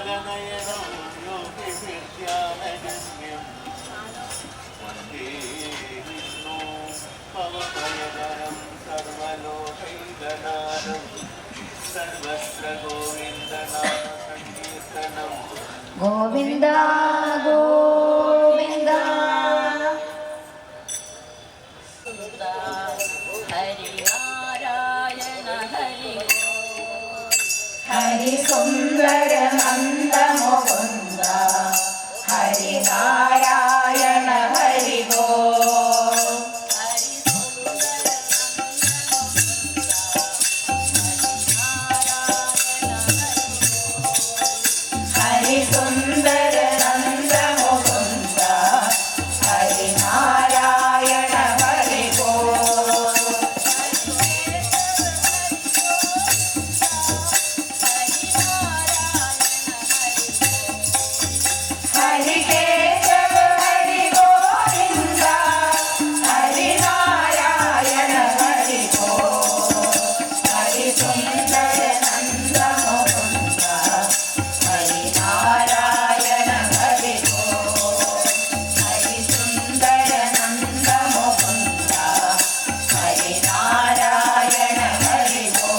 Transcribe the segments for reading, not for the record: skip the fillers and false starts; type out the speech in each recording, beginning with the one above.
कमलनयनं योगिभिर्ध्यानगम्यं वन्दे विष्णुं पवनयनं सर्वलोकैकनाथं सर्वत्र गोविन्दनाम संकीर्तनं गोविन्द गोविन्द हरि सुंदर नंद मुकुंद हरि नारायण हरि गो हरि सुंदर नंद मुकुंद हरि नारायण हरि गो हरि केशव हरि गोविंद हरि नारायण हरि गो हरि सुंदर नंद मुकुंद हरि नारायण हरि गो हरि सुंदर नंद मुकुंद हरि नारायण हरि गो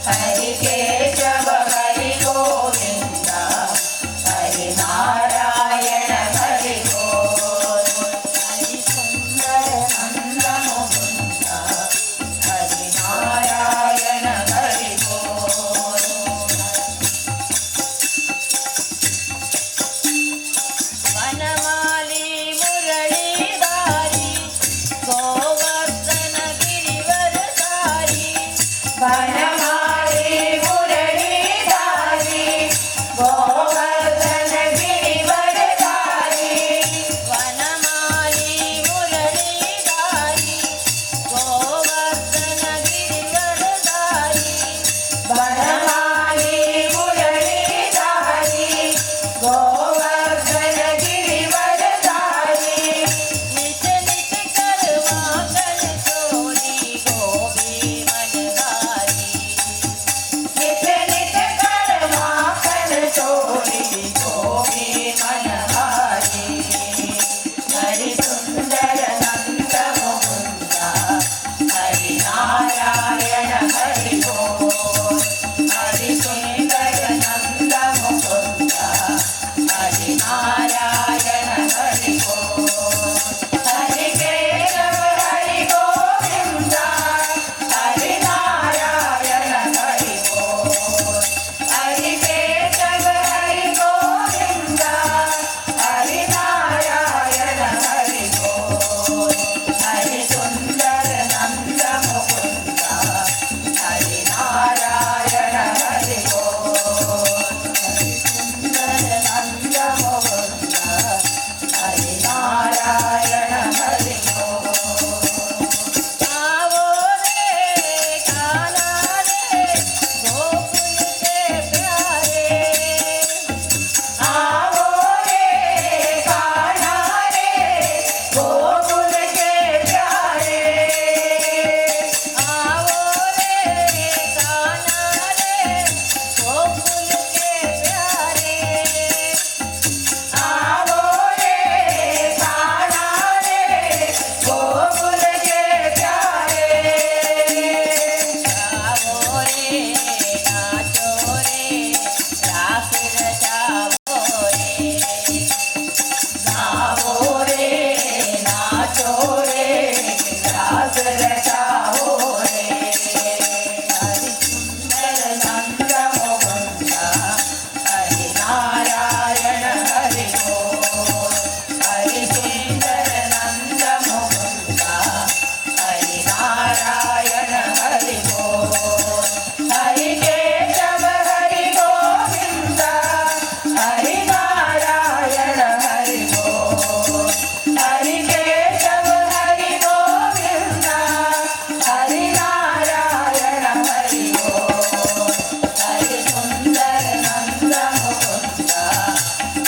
हरि केशव हरि गोविंद हरि नारायण हरि गो हरि सुंदर नंद मुकुंद हरि नारायण हरि गो वनमाली मुरलीधारी गोवर्धन गिरिवरधारी वनमाली मुरलीधारी गोवर्धन गिरिवरधारी वनमाली मुरलीधारी गोवर्धन गिरिवरधारी वनमाली मुरलीधारी गोवर्धन गिरिवरधारी नित नित करवा कर चोरी गोपी मनहारी नित नित करवा कर चोरी गोपी मनहारी हरि सुंदर नंद मुकुंद हरि नारायण हरि गो हरि सुंदर नंद मुकुंद हरि नारायण हरि गो हरि केशव हरि गोविंद हरि नारायण हरि गो हरि केशव हरि गोविंद हरि नारायण हरि गो हरि सुंदर नंद मुकुंद हरि नारायण हरि गो हरि सुंदर नंद मुकुंद हरि नारायण हरि गो आओ रे कान्हा रे गोकुल के प्यारे आओ रे कान्हा रे गोकुल के प्यारे आओ रे कान्हा रे गोकुल के प्यारे आओ रे कान्हा रे गोकुल के प्यारे आओ रे नाचो रे रास रचाओ रे गाओ रे नाचो रे रास रचाओ रे हरि सुंदर नंद मुकुंद हरि नारायण हरि गो हरि सुंदर नंद मुकुंद हरि नारायण हरि गो हरि केशव हरि गोविंद हरि नारायण हरि गो हरि केशव हरि गोविंद हरि नारायण हरि गो हरि सुंदर नंद मुकुंद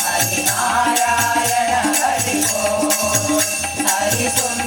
हरि नारायण हरि गो हरि सुंदर